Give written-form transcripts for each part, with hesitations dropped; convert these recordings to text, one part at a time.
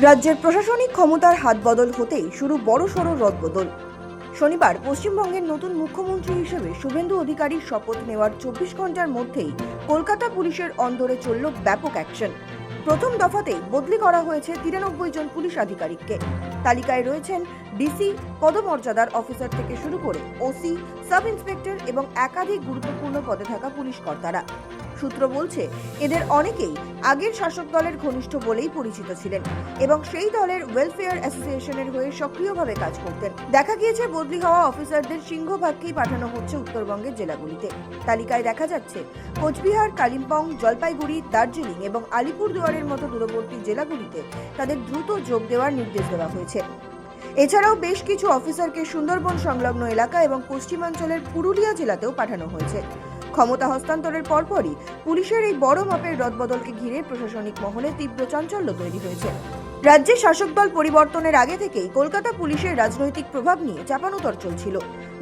রাজ্যের প্রশাসনিক ক্ষমতার হাত বদল হতেই শুরু বড়সড় রদবদল। শনিবার পশ্চিমবঙ্গের নতুন মুখ্যমন্ত্রী হিসেবে শুভেন্দু অধিকারীর শপথ নেওয়ার 24 ঘন্টার মধ্যেই কলকাতা পুলিশের অন্দরে চলল ব্যাপক অ্যাকশন। প্রথম দফাতেই বদলি করা হয়েছে 93 জন পুলিশ আধিকারিককে। তালিকায় রয়েছেন ডিসি পদমর্যাদার অফিসার থেকে শুরু করে ওসি, সাব ইন্সপেক্টর এবং একাধিক গুরুত্বপূর্ণ পদে থাকা পুলিশ কর্তারা। সূত্র বলছে, এদের অনেকেই আগের শাসক দলের ঘনিষ্ঠ বলেই পরিচিত ছিলেন এবং সেই দলের ওয়েলফেয়ার অ্যাসোসিয়েশনের হয়ে সক্রিয়ভাবে কাজ করতেন। দেখা গিয়েছে, বদলি হওয়া অফিসারদের সিংহভাগকেই পাঠানো হচ্ছে উত্তরবঙ্গের জেলাগুলিতে। তালিকায় দেখা যাচ্ছে, কোচবিহার, কালিম্পং, জলপাইগুড়ি, দার্জিলিং এবং আলিপুরদুয়ারের মতো দূরবর্তী জেলাগুলিতে তাদের দ্রুত যোগ দেওয়ার নির্দেশ দেওয়া হয়েছে। এছাড়াও বেশ কিছু অফিসারকে সুন্দরবন সংলগ্ন এলাকা এবং পশ্চিমাঞ্চলের পুরুলিয়া জেলাতেও পাঠানো হয়েছে। ক্ষমতা হস্তান্তরের পরপরই পুলিশের এই বড় মাপের রদবদলকে ঘিরে প্রশাসনিক মহলে তীব্র চাঞ্চল্য তৈরি হয়েছে। রাজ্যে শাসক দল পরিবর্তনের আগে থেকেই কলকাতা পুলিশের রাজনৈতিক প্রভাব নিয়ে চাপানোতর চলছিল।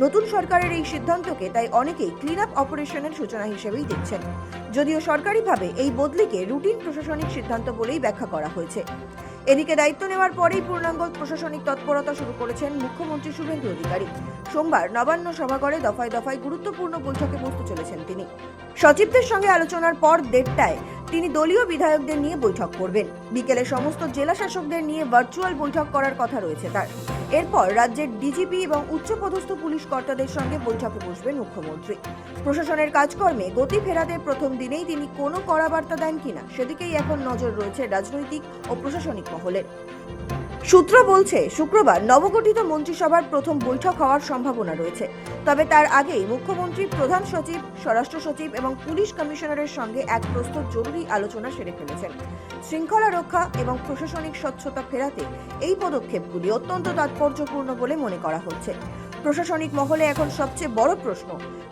নতুন সরকারের এই সিদ্ধান্তকে তাই অনেকেই ক্লিন আপ অপারেশনের সূচনা হিসেবেই দেখছেন, যদিও সরকারিভাবে এই বদলিকে রুটিন প্রশাসনিক সিদ্ধান্ত বলেই ব্যাখ্যা করা হয়েছে। এদিকে দায়িত্ব নেওয়ার পরেই পূর্ণাঙ্গ প্রশাসনিক তৎপরতা শুরু করেছেন মুখ্যমন্ত্রী শুভেন্দু অধিকারী। সোমবার নবান্ন সভাঘরে দফায় দফায় গুরুত্বপূর্ণ বৈঠকে বসতে চলেছেন তিনি। সচিবদের সঙ্গে আলোচনার পর 1:30টায় তিনি দলীয় বিধায়কদের নিয়ে বৈঠক করবেন। বিকেলে সমস্ত জেলা শাসকদের নিয়ে ভার্চুয়াল বৈঠক করার কথা রয়েছে তার। এরপর রাজ্যের ডিজিপি এবং উচ্চপদস্থ পুলিশ কর্তাদের সঙ্গে বৈঠকে বসবেন মুখ্যমন্ত্রী। প্রশাসনের কাজকর্মে গতি ফেরাতে প্রথম দিনেই তিনি কোনো কড়া বার্তা দেন কিনা সেদিকেই এখন নজর রয়েছে রাজনৈতিক ও প্রশাসনিক মহলের। সূত্র বলছে, শুক্রবার নবগঠিত মন্ত্রিসভার প্রথম বৈঠক হওয়ার সম্ভাবনা রয়েছে। তবে তার আগেই মুখ্যমন্ত্রী, প্রধান সচিব, স্বরাষ্ট্র সচিব এবং পুলিশ কমিশনারের সঙ্গে এক প্রস্তুত জরুরি আলোচনা সেরে ফেলেছেন। শৃঙ্খলা রক্ষা এবং প্রশাসনিক স্বচ্ছতা ফেরাতে এই পদক্ষেপগুলি অত্যন্ত তাৎপর্যপূর্ণ বলে মনে করা হচ্ছে। প্রশাসনিক মহলে এখন সবচেয়ে বড় প্রশ্ন,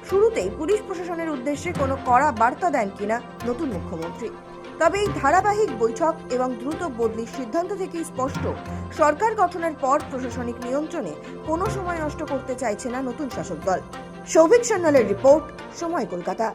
শুরুতেই পুলিশ প্রশাসনের উদ্দেশ্যে কোনো কড়া বার্তা দেন কিনা নতুন মুখ্যমন্ত্রী। তবে এই ধারাবাহিক বৈঠক এবং দ্রুত বদলির সিদ্ধান্ত থেকেই স্পষ্ট, সরকার গঠনের পর প্রশাসনিক নিয়ন্ত্রণে কোনো সময় নষ্ট করতে চাইছে না নতুন শাসক দল। সৌভিক সান্যালের রিপোর্ট, সময়, কলকাতা।